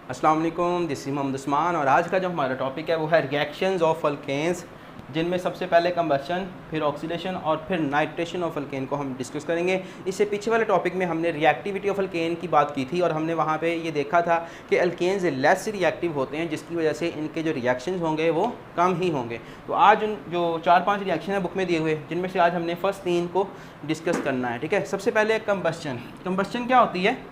अस्सलाम वालेकुम, this is Mohammad Usman और आज का जो हमारा टॉपिक है वो है रिएक्शंस ऑफ अल्केन्स, जिनमें सबसे पहले कंबशन, फिर ऑक्सीडेशन और फिर नाइट्रेशन ऑफ अल्केन को हम डिस्कस करेंगे। इससे पीछे वाले टॉपिक में हमने रिएक्टिविटी ऑफ अल्केन की बात की थी और हमने वहाँ पे ये देखा था कि अल्केन्स लेस रिएक्टिव होते हैं, जिसकी वजह से इनके जो रिएक्शंस होंगे वो कम ही होंगे। तो आज जो 4-5 रिएक्शन है बुक में दिए हुए, जिनमें से आज हमने फर्स्ट 3 को डिस्कस करना है। ठीक है, सबसे पहले कंबशन। कंबशन क्या होती है?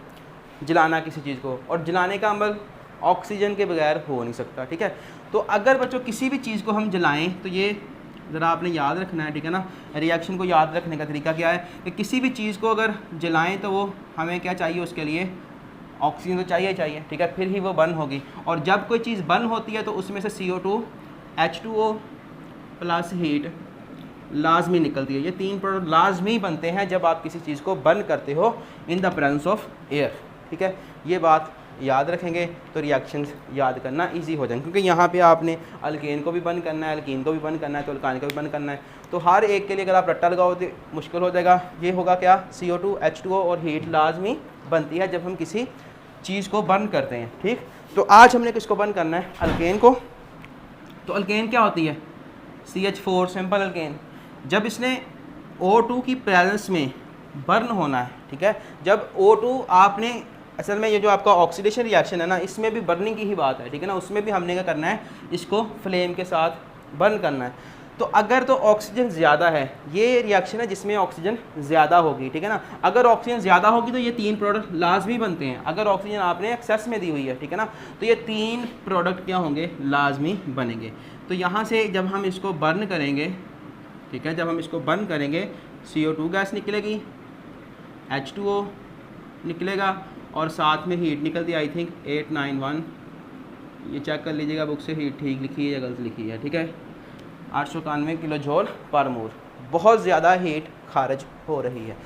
जलाना किसी चीज़ को, और जलाने का अमल ऑक्सीजन के बगैर हो नहीं सकता। ठीक है, तो अगर बच्चों किसी भी चीज़ को हम जलाएं तो ये ज़रा आपने याद रखना है। ठीक है ना, रिएक्शन को याद रखने का तरीका क्या है कि किसी भी चीज़ को अगर जलाएं तो वो हमें क्या चाहिए, उसके लिए ऑक्सीजन तो चाहिए चाहिए। ठीक है, फिर ही वो बर्न होगी। और जब कोई चीज़ बर्न होती है तो उसमें से CO2 H2O प्लस हीट लाजमी निकलती है। ये 3 प्रोडक्ट लाजमी बनते हैं जब आप किसी चीज़ को बर्न करते हो in the presence of air. ठीक है, ये बात याद रखेंगे तो रिएक्शंस याद करना इजी हो जाएंगे, क्योंकि यहाँ पे आपने अल्केन को भी बंद करना है, अल्कीन को भी बंद करना है, तो अल्कान को भी बंद करना है। तो हर एक के लिए अगर आप रट्टा लगाओ तो मुश्किल हो जाएगा। ये होगा क्या, CO2 H2O और हीट लाजमी बनती है जब हम किसी चीज़ को बर्न करते हैं। ठीक, तो आज हमने किसको बर्न करना है? अल्केन को। तो अल्केन क्या होती है? CH4 simple alkane. जब इसने O2 की प्रेजेंस में बर्न होना है। ठीक है, जब O2 आपने असल में ये जो आपका ऑक्सीडेशन रिएक्शन है ना, इसमें भी बर्निंग की ही बात है। ठीक है ना, उसमें भी हमने क्या करना है, इसको फ्लेम के साथ बर्न करना है। तो अगर तो ऑक्सीजन ज़्यादा है, ये रिएक्शन है जिसमें ऑक्सीजन ज़्यादा होगी। ठीक है ना, अगर ऑक्सीजन ज़्यादा होगी तो ये 3 प्रोडक्ट लाजमी बनते हैं। अगर ऑक्सीजन आपने एक्सेस में दी हुई है, ठीक है ना, तो ये 3 प्रोडक्ट क्या होंगे, लाजमी बनेंगे। तो यहाँ से जब हम इसको बर्न करेंगे, ठीक है, जब हम इसको बर्न करेंगे CO2 गैस निकलेगी, H2O निकलेगा और साथ में हीट निकलती है। आई थिंक 891, ये चेक कर लीजिएगा बुक से, हीट ठीक लिखी है या गलत लिखी है। ठीक है, 891 किलो जूल पर मोल, बहुत ज़्यादा हीट खारिज हो रही है।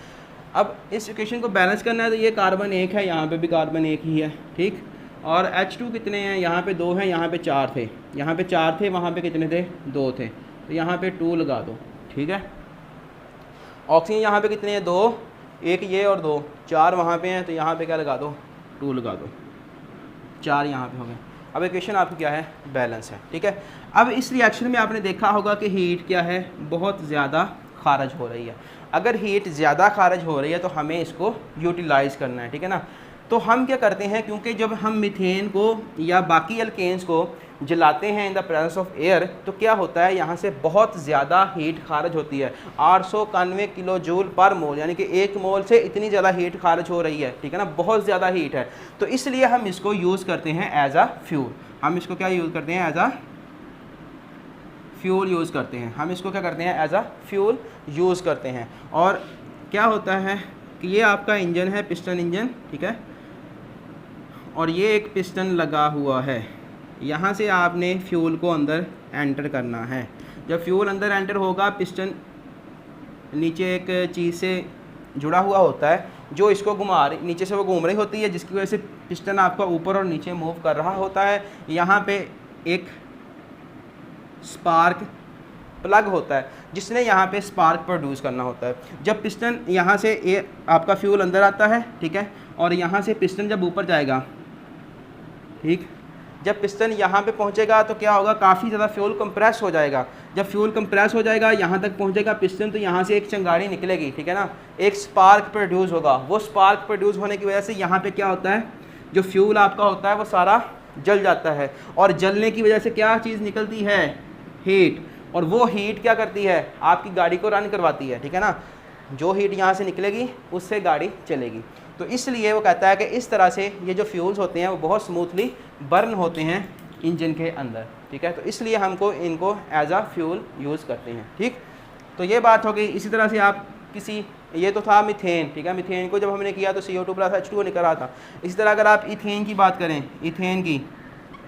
अब इस इक्वेशन को बैलेंस करना है तो ये कार्बन 1 है, यहाँ पे भी कार्बन 1 ही है। ठीक, और H2 कितने हैं? यहाँ पे 2 हैं, यहाँ पे 4 थे, यहाँ पे 4 थे, वहाँ पे कितने थे? 2 थे, तो यहाँ पे 2 लगा दो। ठीक है, ऑक्सीजन यहाँ पे कितने हैं? 2, 1 ये और 2, 4 वहाँ पे हैं, तो यहाँ पे क्या लगा दो? 2 लगा दो, 4 यहाँ पे हो गए। अब इक्वेशन आपकी क्या है? बैलेंस है। ठीक है, अब इस रिएक्शन में आपने देखा होगा कि हीट क्या है, बहुत ज़्यादा खारिज हो रही है। अगर हीट ज़्यादा खारिज हो रही है तो हमें इसको यूटिलाइज़ करना है। ठीक है ना, तो हम क्या करते हैं, क्योंकि जब हम मीथेन को या बाकी अल्केन्स को जलाते हैं in the presence of air, तो क्या होता है, यहाँ से बहुत ज़्यादा हीट खारिज होती है। 891 किलो जूल पर मोल, यानी कि 1 मोल से इतनी ज़्यादा हीट खारिज हो रही है। ठीक है ना, बहुत ज़्यादा हीट है। तो इसलिए हम इसको यूज़ करते हैं एज आ फ्यूल। हम इसको क्या यूज़ करते हैं? एज आ फ्यूल यूज़ करते हैं। हम इसको क्या करते हैं? एज आ फ्यूल यूज़ करते हैं। और क्या होता है कि ये आपका इंजन है, पिस्टन इंजन। ठीक है, और ये एक पिस्टन लगा हुआ है, यहाँ से आपने फ्यूल को अंदर एंटर करना है। जब फ्यूल अंदर एंटर होगा, पिस्टन नीचे एक चीज़ से जुड़ा हुआ होता है जो इसको घुमा रही, नीचे से वो घूम रही होती है, जिसकी वजह से पिस्टन आपका ऊपर और नीचे मूव कर रहा होता है। यहाँ पे एक स्पार्क प्लग होता है जिसने यहाँ पे स्पार्क प्रोड्यूस करना होता है। जब पिस्टन यहाँ से आपका फ्यूल अंदर आता है, ठीक है, और यहाँ से पिस्टन जब ऊपर जाएगा, ठीक, जब पिस्टन यहाँ पे पहुँचेगा तो क्या होगा, काफ़ी ज़्यादा फ्यूल कंप्रेस हो जाएगा। जब फ्यूल कंप्रेस हो जाएगा, यहाँ तक पहुँचेगा पिस्टन, तो यहाँ से एक चिंगारी निकलेगी। ठीक है ना, एक स्पार्क प्रोड्यूस होगा। वो स्पार्क प्रोड्यूस होने की वजह से यहाँ पे क्या होता है, जो फ्यूल आपका होता है वो सारा जल जाता है, और जलने की वजह से क्या चीज़ निकलती है? हीट। और वो हीट क्या करती है? आपकी गाड़ी को रन करवाती है। ठीक है ना, जो हीट यहाँ से निकलेगी उससे गाड़ी चलेगी। तो इसलिए वो कहता है कि इस तरह से ये जो फ्यूल्स होते हैं वो बहुत स्मूथली बर्न होते हैं इंजन के अंदर। ठीक है, तो इसलिए हमको इनको एज आ फ्यूल यूज़ करते हैं। ठीक, तो ये बात हो गई। इसी तरह से आप किसी, ये तो था मीथेन। ठीक है, मीथेन को जब हमने किया तो CO2 प्लस H2O निकल रहा था। इसी तरह अगर आप इथेन की बात करें, इथेन की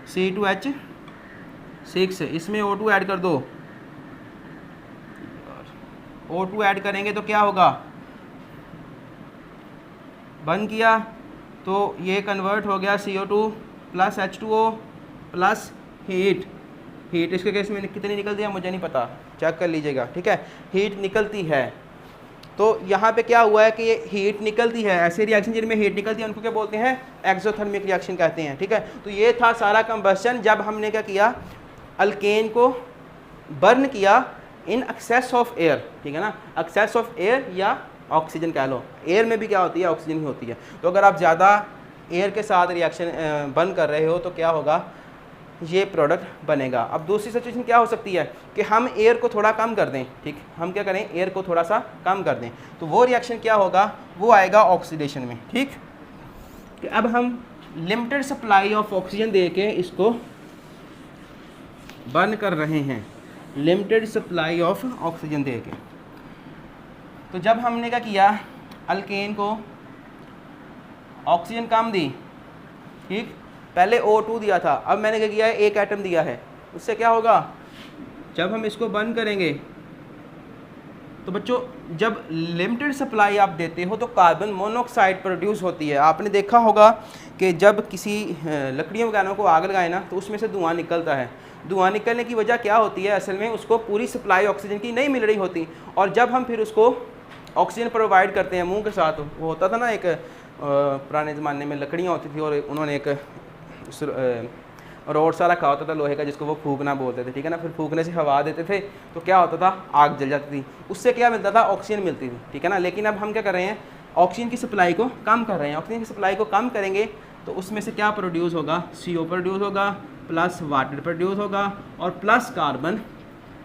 C2H6, इसमें O2 ऐड कर दो। O2 ऐड करेंगे तो क्या होगा, बंद किया तो ये कन्वर्ट हो गया CO2 plus H2O plus heat. Heat इसके केस में कितनी निकलती है मुझे नहीं पता, चेक कर लीजिएगा। ठीक है, हीट निकलती है। तो यहाँ पे क्या हुआ है कि ये हीट निकलती है, ऐसे रिएक्शन जिनमें हीट निकलती है उनको क्या बोलते हैं, एक्सोथर्मिक रिएक्शन कहते हैं। ठीक है, तो ये था सारा कंबस्शन जब हमने क्या किया, अल्केन को बर्न किया इन एक्सेस ऑफ एयर। ठीक है ना, एक्सेस ऑफ एयर या ऑक्सीजन कह लो, एयर में भी क्या होती है, ऑक्सीजन ही होती है। तो अगर आप ज़्यादा एयर के साथ रिएक्शन बर्न कर रहे हो तो क्या होगा, ये प्रोडक्ट बनेगा। अब दूसरी सिचुएशन क्या हो सकती है कि हम एयर को थोड़ा कम कर दें। ठीक, हम क्या करें, एयर को थोड़ा सा कम कर दें, तो वो रिएक्शन क्या होगा, वो आएगा ऑक्सीडेशन में। ठीक, कि अब हम लिमिटेड सप्लाई ऑफ ऑक्सीजन दे के इसको बर्न कर रहे हैं, लिमिटेड सप्लाई ऑफ ऑक्सीजन दे के। तो जब हमने क्या किया, अल्केन को ऑक्सीजन कम दी, ठीक, पहले O2 दिया था, अब मैंने क्या किया है, एक एटम दिया है। उससे क्या होगा, जब हम इसको बर्न करेंगे तो बच्चों जब लिमिटेड सप्लाई आप देते हो तो कार्बन मोनोऑक्साइड प्रोड्यूस होती है। आपने देखा होगा कि जब किसी लकड़ियों वगैरह को आग लगाए ना तो उसमें से धुआं निकलता है। धुआं निकलने की वजह क्या होती है, असल में उसको पूरी सप्लाई ऑक्सीजन की नहीं मिल रही होती, और जब हम फिर उसको ऑक्सीजन प्रोवाइड करते हैं मुँह के साथ, वो होता था ना एक पुराने ज़माने में लकड़ियाँ होती थी और उन्होंने एक रोड सा रखा होता था लोहे का जिसको वो फूकना बोलते थे। ठीक है ना, फिर फूकने से हवा देते थे तो क्या होता था, आग जल जाती थी, उससे क्या मिलता था, ऑक्सीजन मिलती थी। ठीक है ना, लेकिन अब हम क्या कर रहे हैं, ऑक्सीजन की सप्लाई को कम कर रहे हैं। ऑक्सीजन की सप्लाई को कम करेंगे तो उसमें से क्या प्रोड्यूस होगा, CO प्रोड्यूस होगा, प्लस वाटर प्रोड्यूस होगा और प्लस कार्बन,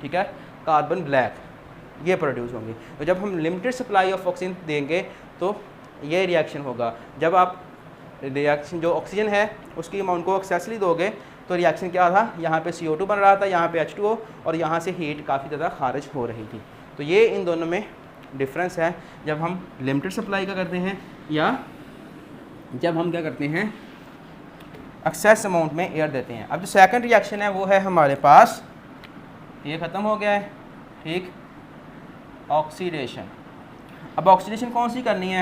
ठीक है, कार्बन ब्लैक, ये प्रोड्यूस होंगे। तो जब हम लिमिटेड सप्लाई ऑफ ऑक्सीजन देंगे तो ये रिएक्शन होगा। जब आप रिएक्शन जो ऑक्सीजन है उसकी अमाउंट को एक्सेसली दोगे तो रिएक्शन क्या था, यहाँ पे CO2 बन रहा था, यहाँ पे H2O, और यहाँ से हीट काफ़ी ज़्यादा खारिज हो रही थी। तो ये इन दोनों में डिफरेंस है, जब हम लिमिटेड सप्लाई का करते हैं या जब हम क्या करते हैं, एक्सेस अमाउंट में एयर देते हैं। अब जो सेकंड रिएक्शन है वो है हमारे पास, ये ख़त्म हो गया है, ठीक, ऑक्सीडेशन। अब ऑक्सीडेशन कौन सी करनी है,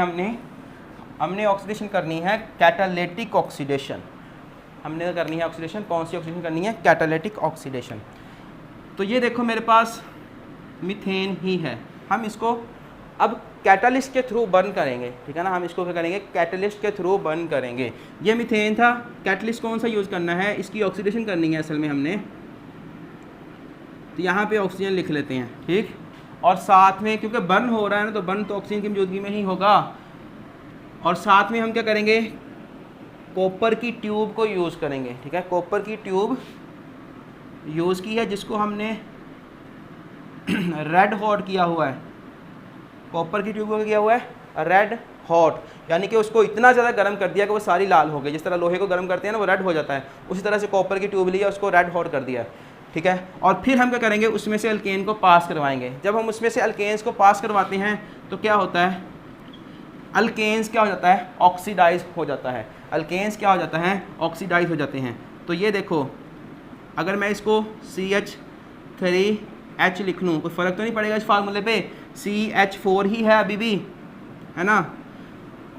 हमने ऑक्सीडेशन करनी है कैटालिटिक ऑक्सीडेशन। हमने करनी है ऑक्सीडेशन, कौन सी ऑक्सीडेशन करनी है, कैटालिटिक ऑक्सीडेशन। तो ये देखो मेरे पास मीथेन ही है, हम इसको अब कैटालिस्ट के थ्रू बर्न करेंगे। ठीक है ना, हम इसको क्या करेंगे, कैटालिस्ट के थ्रू बर्न करेंगे। ये मीथेन था, कैटालिस्ट कौन सा यूज़ करना है, इसकी ऑक्सीडेशन करनी है असल में हमने, तो यहाँ पे ऑक्सीजन लिख लेते हैं। ठीक, और साथ में क्योंकि बर्न हो रहा है ना, तो बर्न तो ऑक्सीजन की मौजूदगी में ही होगा, और साथ में हम क्या करेंगे, कॉपर की ट्यूब को यूज़ करेंगे। ठीक है, कॉपर की ट्यूब यूज़ की है जिसको हमने रेड हॉट किया हुआ है। कॉपर की ट्यूब को किया हुआ है रेड हॉट, यानी कि उसको इतना ज़्यादा गर्म कर दिया कि वो सारी लाल हो गई। जिस तरह लोहे को गर्म करते हैं ना वो रेड हो जाता है, उसी तरह से कॉपर की ट्यूब लिया, उसको रेड हॉट कर दिया। ठीक है, और फिर हम क्या करेंगे, उसमें से अल्केन को पास करवाएंगे। जब हम उसमें से अल्केन्स को पास करवाते हैं तो क्या होता है, अल्केन्स क्या हो जाता है, ऑक्सीडाइज हो जाता है। अल्केन्स क्या हो जाता है, ऑक्सीडाइज हो जाते हैं। तो ये देखो, अगर मैं इसको CH3H लिख लूँ कोई फ़र्क तो नहीं पड़ेगा इस फार्मूले पे, CH4 ही है अभी भी, है ना।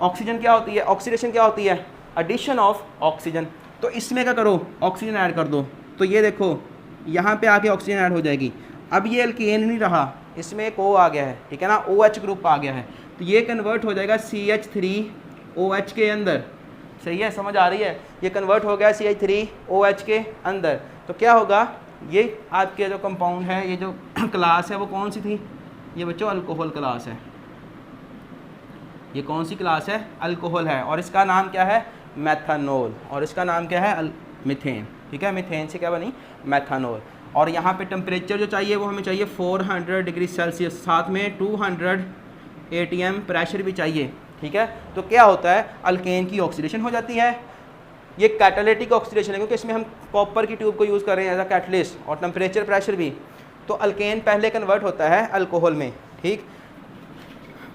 ऑक्सीजन क्या होती है, ऑक्सीडेशन क्या होती है, एडिशन ऑफ ऑक्सीजन। तो इसमें क्या करो, ऑक्सीजन ऐड कर दो, तो ये देखो यहाँ पे आके ऑक्सीजन ऐड हो जाएगी। अब ये अल्केन नहीं रहा, इसमें एक O आ गया है। ठीक है ना, OH ग्रुप आ गया है, तो ये कन्वर्ट हो जाएगा CH3OH के अंदर। सही है, समझ आ रही है, ये कन्वर्ट हो गया CH3OH के अंदर। तो क्या होगा, ये आपके जो कंपाउंड है, ये जो क्लास है वो कौन सी थी, ये बच्चों अल्कोहल क्लास है। ये कौन सी क्लास है, अल्कोहल है, और इसका नाम क्या है, मेथनॉल, और इसका नाम क्या है, मीथेन। ठीक है, मीथेन से क्या बनी, मेथनॉल। और यहाँ पे टेम्परेचर जो चाहिए वो हमें चाहिए 400 डिग्री सेल्सियस, साथ में 200 ATM प्रेशर भी चाहिए। ठीक है, तो क्या होता है, अल्केन की ऑक्सीडेशन हो जाती है। ये कैटालिटिक ऑक्सीडेशन है क्योंकि इसमें हम कॉपर की ट्यूब को यूज़ कर रहे हैं एज अ कैटलिस्ट, और टेम्परेचर प्रेशर भी। तो अल्केन पहले कन्वर्ट होता है अल्कोहल में। ठीक,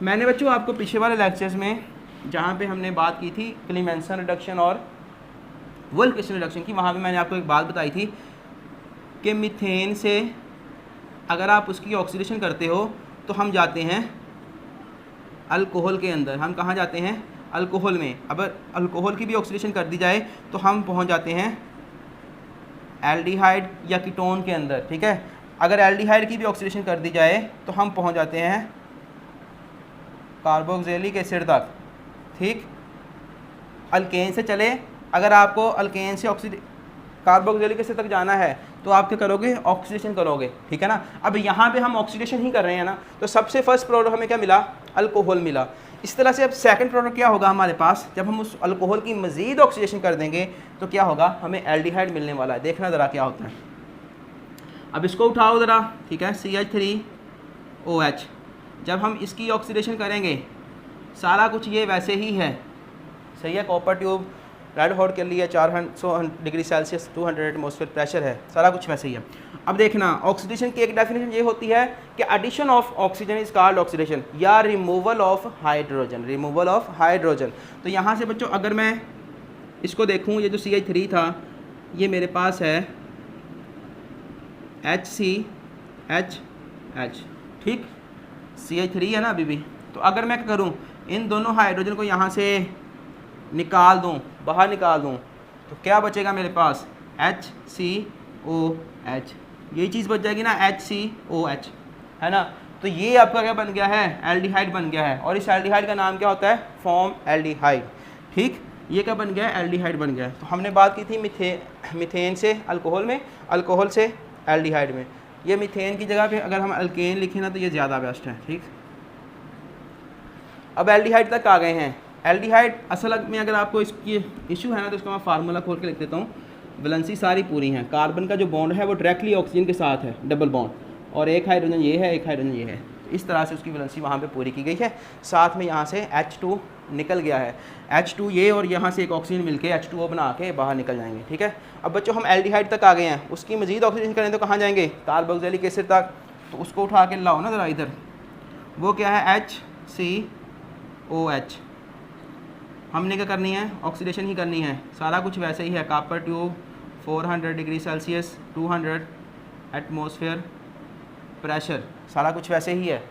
मैंने बच्चों आपको पिछले वाले लेक्चर्स में जहाँ पे हमने बात की थी क्लीमेंसन रिडक्शन और वोल्केशन रिडक्शन की, वहाँ पे मैंने आपको एक बात बताई थी कि मीथेन से अगर आप उसकी ऑक्सीडेशन करते हो तो हम जाते हैं अल्कोहल के अंदर। हम कहाँ जाते हैं, अल्कोहल में। अब अल्कोहल की भी ऑक्सीडेशन कर दी जाए तो हम पहुँच जाते हैं एल्डिहाइड या कीटोन के अंदर। ठीक है, अगर एल्डिहाइड की भी ऑक्सीडेशन कर दी जाए तो हम पहुँच जाते हैं कार्बोक्सिलिक एसिड तक, ठीक। अल्केन से चले, अगर आपको अल्केन से कार्बोक्सिलिक एसिड तक जाना है तो आप क्या करोगे, ऑक्सीडेशन करोगे, ठीक है ना। अब यहाँ पे हम ऑक्सीडेशन ही कर रहे हैं ना, तो सबसे फर्स्ट प्रोडक्ट हमें क्या मिला, अल्कोहल मिला। इस तरह से अब सेकंड प्रोडक्ट क्या होगा हमारे पास, जब हम उस अल्कोहल की मज़ीद ऑक्सीडेशन कर देंगे तो क्या होगा, हमें एल्डिहाइड मिलने वाला है। देखना ज़रा क्या होता है। अब इसको उठाओ ज़रा, ठीक है, CH3OH। जब हम इसकी ऑक्सीडेशन करेंगे सारा कुछ ये वैसे ही है, सही है। कॉपर ट्यूब रेड हॉट के लिए 400 डिग्री सेल्सियस 200 एटमॉस्फेयर प्रेशर है, सारा कुछ वैसे ही है। अब देखना, ऑक्सीडेशन की एक डेफिनेशन ये होती है कि addition of oxygen is called oxidation, या removal of hydrogen, removal of hydrogen. तो यहाँ से बच्चों अगर मैं इसको देखूँ, ये जो CH3 था ये मेरे पास है HCHH, ठीक, CH3 है ना अभी भी। तो अगर मैं क्या करूँ, इन दोनों हाइड्रोजन को यहाँ से निकाल दूँ, बाहर निकाल दूँ, तो क्या बचेगा मेरे पास, HCOH। यही चीज़ बच जाएगी ना, HCOH, है ना। तो ये आपका क्या बन गया है, एल्डिहाइड बन गया है। और इस एल्डिहाइड का नाम क्या होता है, फॉर्म एल्डिहाइड, ठीक। ये क्या बन गया है, एल्डिहाइड बन गया है। तो हमने बात की थी मीथेन से अल्कोहल में, अल्कोहल से एल्डिहाइड में। ये मीथेन की जगह पे अगर हम अल्केन लिखें ना तो ये ज़्यादा बेस्ट है, ठीक। अब एल्डिहाइड तक आ गए हैं। एल्डिहाइड असल में अगर आपको इसकी इशू है ना तो इसका मैं फार्मूला खोल के लिख देता हूँ। वैलेंसी सारी पूरी हैं, कार्बन का जो बॉन्ड है वो डायरेक्टली ऑक्सीजन के साथ है, डबल बॉन्ड, और एक हाइड्रोजन ये है, एक हाइड्रोजन ये है। तो इस तरह से उसकी वैलेंसी वहाँ पे पूरी की गई है। साथ में यहाँ से H2 निकल गया है, H2 ये और यहाँ से एक ऑक्सीजन मिलके H2O बना के बाहर निकल जाएंगे, ठीक है। अब बच्चों हम एल्डिहाइड तक आ गए हैं, उसकी मज़ीद ऑक्सीडेशन करें तो कहाँ जाएंगे, कार्बोक्सिलिक एसिड तक। तो उसको उठा के लाओ ना ज़रा इधर, वो क्या है, HCOH। हमने क्या करनी है, ऑक्सीडेशन ही करनी है, सारा कुछ वैसे ही है। Copper tube 400 degree Celsius 200 atmosphere pressure, सारा कुछ वैसे ही है।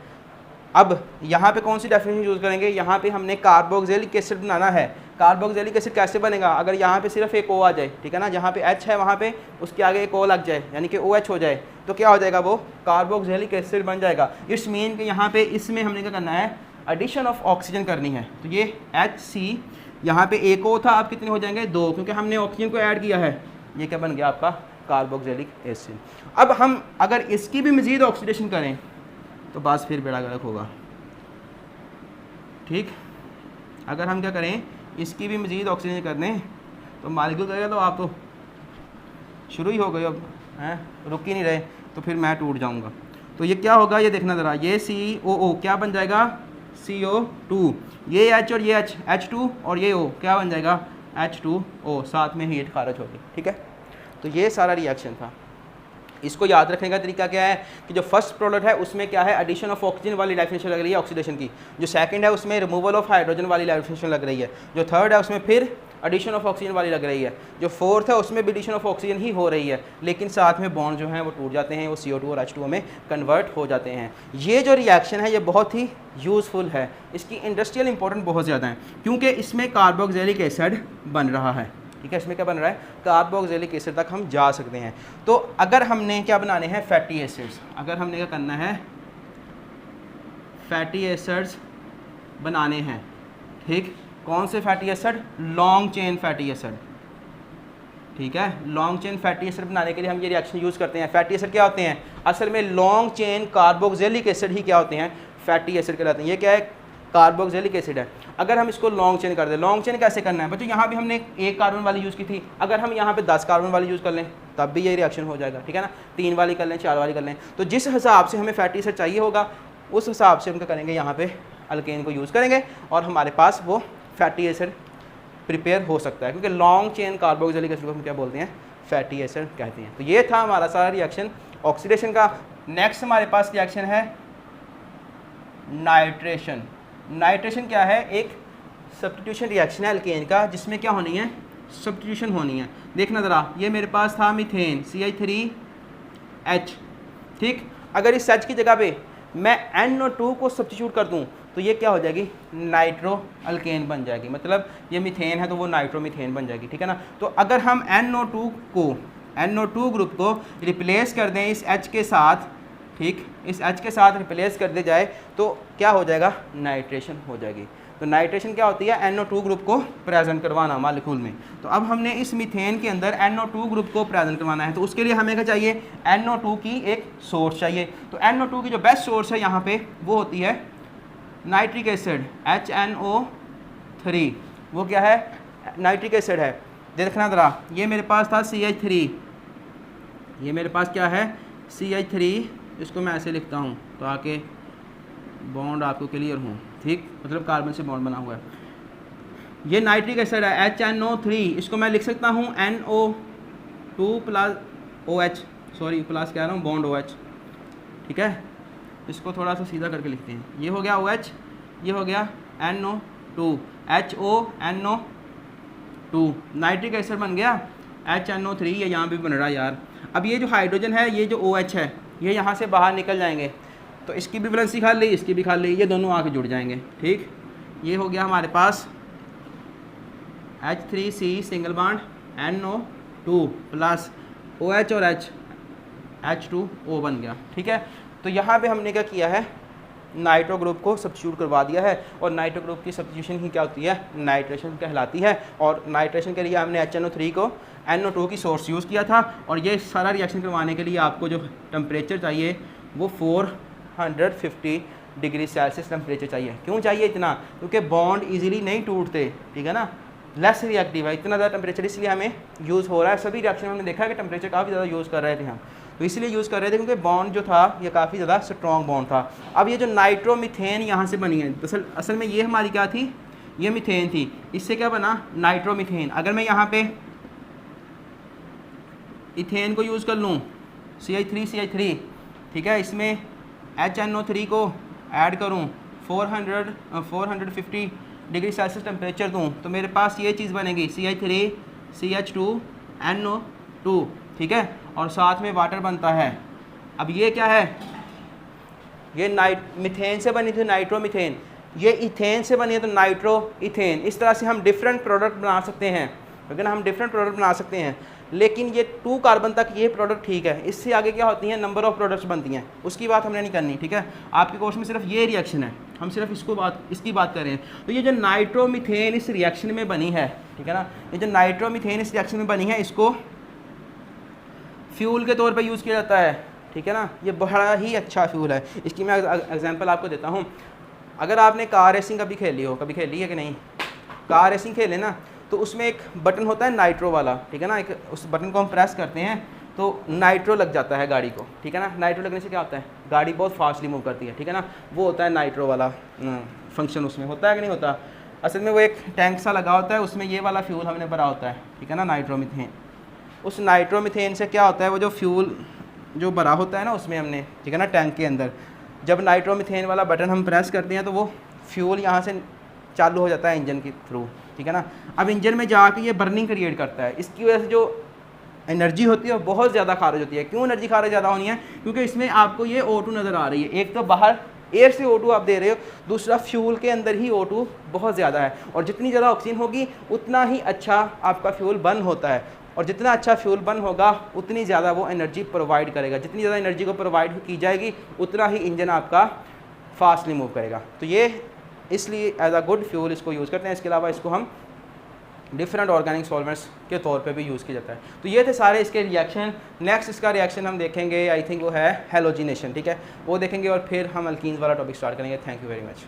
अब यहाँ पे कौन सी डेफिनेशन यूज़ करेंगे, यहाँ पे हमने कार्बोक्सिलिक एसिड बनाना है। कार्बोक्सिलिक एसिड कैसे बनेगा, अगर यहाँ पे सिर्फ एक O आ जाए, ठीक है ना, जहाँ पे H है वहाँ पे उसके आगे एक O लग जाए, यानी कि OH हो जाए, तो क्या हो जाएगा, वो कार्बोक्सिलिक एसिड बन जाएगा। इट्स मीन कि यहाँ पे इसमें हमने क्या करना है, एडिशन ऑफ ऑक्सीजन करनी है। तो ये HC, यहाँ पे एक O था, अब कितने हो जाएंगे, 2, क्योंकि हमने ऑक्सीजन को ऐड किया है। ये क्या बन गया आपका, कार्बोक्सिलिक एसिड। अब हम अगर इसकी भी मज़ीद ऑक्सीडेशन करें तो बस फिर बेड़ा गर्क होगा, ठीक। अगर हम क्या करें, इसकी भी मज़ीद ऑक्सीजन कर दें तो मालिक्यूल करेगा, तो आप तो शुरू ही हो गए, अब हैं, रुक ही नहीं रहे, तो फिर मैं टूट जाऊंगा। तो ये क्या होगा, ये देखना ज़रा, ये COO क्या बन जाएगा, CO2, ये H और ये H2 और ये O क्या बन जाएगा, H2O, साथ में हीट खारिज होगी, ठीक है। तो ये सारा रिएक्शन था। इसको याद रखने का तरीका क्या है कि जो फर्स्ट प्रोडक्ट है उसमें क्या है, एडिशन ऑफ ऑक्सीजन वाली डेफिनेशन लग रही है ऑक्सीडेशन की। जो सेकंड है उसमें रिमूवल ऑफ हाइड्रोजन वाली डेफिनेशन लग रही है। जो थर्ड है उसमें फिर एडिशन ऑफ ऑक्सीजन वाली लग रही है। जो फोर्थ है उसमें भी एडिशन ऑफ ऑक्सीजन ही हो रही है, लेकिन साथ में बॉन्ड जो हैं वो टूट जाते हैं, वो CO2 और H2O में कन्वर्ट हो जाते हैं। ये जो रिएक्शन है ये बहुत ही यूज़फुल है, इसकी इंडस्ट्रियल इंपॉर्टेंस बहुत ज़्यादा है, क्योंकि इसमें कार्बोक्सिलिक एसिड बन रहा है, ठीक है। इसमें क्या बन रहा है, कार्बोक्सिलिक एसिड तक हम जा सकते हैं। तो अगर हमने क्या बनाने हैं, फैटी एसिड्स, अगर हमने क्या करना है, फैटी एसिड्स बनाने हैं, ठीक। कौन से fatty acid, long chain fatty acid, ठीक है। लॉन्ग चेन फैटी एसिड बनाने के लिए हम ये रिएक्शन यूज़ करते हैं। फैटी एसिड क्या होते हैं, असल में लॉन्ग चेन कार्बोक्सिलिक एसिड ही क्या होते हैं, फैटी एसिड कहलाते हैं। ये क्या है, कार्बोक्सिलिक एसिड है। अगर हम इसको लॉन्ग चेन कर दें, लॉन्ग चेन कैसे करना है बच्चों, यहाँ भी हमने एक कार्बन वाली यूज़ की थी, अगर हम यहाँ पे 10 कार्बन वाली यूज़ कर लें तब भी ये रिएक्शन हो जाएगा, ठीक है ना। 3 वाली कर लें, 4 वाली कर लें, तो जिस हिसाब से हमें फैटी एसिड चाहिए होगा उस हिसाब से हम क्या करेंगे, यहाँ पे अल्केन को यूज़ करेंगे और हमारे पास वो फैटी एसिड प्रिपेयर हो सकता है, क्योंकि लॉन्ग चेन कार्बोक्सिलिक एसिड को हम क्या बोलते हैं, फैटी एसिड कहते हैं। तो ये था हमारा सारा रिएक्शन ऑक्सीडेशन का। नेक्स्ट हमारे पास रिएक्शन है नाइट्रेशन। नाइट्रेशन क्या है, एक सब्स्टिट्यूशन रिएक्शन है अल्केन का, जिसमें क्या होनी है, सब्स्टिट्यूशन होनी है। देखना ज़रा, ये मेरे पास था मीथेन CH3H, ठीक। अगर इस H की जगह पे मैं NO2 को सब्स्टिट्यूट कर दूं तो ये क्या हो जाएगी, नाइट्रो अल्केन बन जाएगी। मतलब ये मीथेन है तो वो नाइट्रो मीथेन बन जाएगी, ठीक है ना। तो अगर हम NO2 ग्रुप को रिप्लेस कर दें इस H के साथ, ठीक, इस H के साथ रिप्लेस कर दिया जाए तो क्या हो जाएगा, नाइट्रेशन हो जाएगी। तो नाइट्रेशन क्या होती है, NO2 ग्रुप को प्रेजेंट करवाना मालिक्यूल में। तो अब हमने इस मीथेन के अंदर NO2 ग्रुप को प्रेजेंट करवाना है, तो उसके लिए हमें क्या चाहिए, NO2 की एक सोर्स चाहिए। तो NO2 की जो बेस्ट सोर्स है यहाँ पे वो होती है नाइट्रिक एसिड HNO3। वो क्या है, नाइट्रिक एसिड है। देखना ज़रा, ये मेरे पास था CH3, ये मेरे पास क्या है CH3, इसको मैं ऐसे लिखता हूँ ताकि बॉन्ड आपको क्लियर हो, ठीक, मतलब कार्बन से बॉन्ड बना हुआ है। ये नाइट्रिक एसिड है HNO3, इसको मैं लिख सकता हूँ NO2 plus OH, sorry plus कह रहा हूँ, बॉन्ड OH, ठीक है। इसको थोड़ा सा सीधा करके लिखते हैं, ये हो गया OH, ये हो गया NO2, HONO2, नाइट्रिक एसिड बन गया HNO3, ये यहाँ भी बन रहा है यार। अब ये जो हाइड्रोजन है, ये जो OH है, ये यहाँ से बाहर निकल जाएंगे, तो इसकी भी वैलेंसी खाली, इसकी भी खाली, ये दोनों आके जुड़ जाएंगे, ठीक। ये हो गया हमारे पास H3C single bond NO2 plus OH और H2O बन गया, ठीक है। तो यहाँ पे हमने क्या किया है, नाइट्रो ग्रुप को सब्स्टिट्यूट करवा दिया है, और नाइट्रो ग्रुप की सब्स्टिट्यूशन ही क्या होती है, नाइट्रेशन कहलाती है। और नाइट्रेशन के लिए हमने HNO3 को NO2 की सोर्स यूज़ किया था, और ये सारा रिएक्शन करवाने के लिए आपको जो टेम्परेचर चाहिए वो 450 डिग्री सेल्सियस टेम्परेचर चाहिए। क्यों चाहिए इतना, क्योंकि बॉन्ड इजीली नहीं टूटते, ठीक है ना, लेस रिएक्टिव है, इतना ज़्यादा टेम्परेचर इसलिए हमें यूज़ हो रहा है। सभी रिएक्शन में हमने देखा है कि टेम्परेचर काफ़ी ज़्यादा यूज़ कर रहे थे हम, तो इसलिए यूज़ कर रहे थे क्योंकि बॉन्ड जो था ये काफ़ी ज़्यादा स्ट्रॉन्ग बॉन्ड था। अब ये जो नाइट्रोमीथेन यहाँ से बनी है, असल में ये हमारी क्या थी, ये मीथेन थी, इससे क्या बना, नाइट्रोमीथेन। अगर मैं यहाँ पे इथेन को यूज़ कर लूँ, CH3, ठीक है, इसमें HNO3 को ऐड करूँ, 450 डिग्री सेल्सियस टेम्परेचर दूँ, तो मेरे पास ये चीज़ बनेगी CH3 CH2NO2, ठीक है, और साथ में वाटर बनता है। अब ये क्या है, ये मीथेन से बनी थी नाइट्रोमीथेन, ये इथेन से बनी है तो नाइट्रो इथेन। इस तरह से हम डिफरेंट प्रोडक्ट बना सकते हैं, लेकिन हम डिफरेंट प्रोडक्ट बना सकते हैं, लेकिन ये 2 कार्बन तक ये प्रोडक्ट ठीक है। इससे आगे क्या होती हैं, नंबर ऑफ प्रोडक्ट्स बनती हैं, उसकी बात हमने नहीं करनी, ठीक है। आपके कोर्स में सिर्फ ये रिएक्शन है, हम सिर्फ इसकी बात कर रहे हैं। तो ये जो नाइट्रोमीथेन इस रिएक्शन में बनी है, ठीक है ना, ये जो नाइट्रोमीथेन इस रिएक्शन में बनी है, इसको फ्यूल के तौर पे यूज़ किया जाता है, ठीक है ना। ये बड़ा ही अच्छा फ्यूल है। इसकी मैं एग्जांपल आपको देता हूँ। अगर आपने कार रेसिंग कभी खेली है कि नहीं, कार रेसिंग खेले ना, तो उसमें एक बटन होता है नाइट्रो वाला, ठीक है ना, एक उस बटन को हम प्रेस करते हैं तो नाइट्रो लग जाता है गाड़ी को, ठीक है ना। नाइट्रो लगने से क्या होता है, गाड़ी बहुत फास्टली मूव करती है, ठीक है ना। वो होता है नाइट्रो वाला फंक्शन, उसमें होता है कि नहीं होता। असल में वो एक टैंक सा लगा होता है, उसमें ये वाला फ्यूल हमने भरा होता है, ठीक है ना, नाइट्रोमीथेन। उस नाइट्रोमीथेन से क्या होता है, वो जो फ्यूल जो भरा होता है ना उसमें हमने, ठीक है ना, टैंक के अंदर, जब नाइट्रोमीथेन वाला बटन हम प्रेस करते हैं तो वो फ्यूल यहाँ से चालू हो जाता है इंजन के थ्रू, ठीक है ना। अब इंजन में जाके ये बर्निंग क्रिएट करता है, इसकी वजह से जो एनर्जी होती है वो बहुत ज़्यादा खारिज होती है। क्यों एनर्जी खारिज ज़्यादा होनी है, क्योंकि इसमें आपको ये O2 नज़र आ रही है। एक तो बाहर एयर से O2 आप दे रहे हो, दूसरा फ्यूल के अंदर ही O2 बहुत ज़्यादा है, और जितनी ज़्यादा ऑक्सीजन होगी उतना ही अच्छा आपका फ्यूल बर्न होता है, और जितना अच्छा फ्यूल बर्न होगा उतनी ज़्यादा वो एनर्जी प्रोवाइड करेगा। जितनी ज़्यादा एनर्जी को प्रोवाइड की जाएगी उतना ही इंजन आपका फास्टली मूव करेगा। तो ये इसलिए एज अ गुड फ्यूल इसको यूज़ करते हैं। इसके अलावा इसको हम डिफरेंट ऑर्गेनिक सॉल्वेंट्स के तौर पे भी यूज़ किया जाता है। तो ये थे सारे इसके रिएक्शन। नेक्स्ट इसका रिएक्शन हम देखेंगे, आई थिंक वो है हेलोजिनेशन, ठीक है, वो देखेंगे, और फिर हम अल्कीन्स वाला टॉपिक स्टार्ट करेंगे। Thank you very much.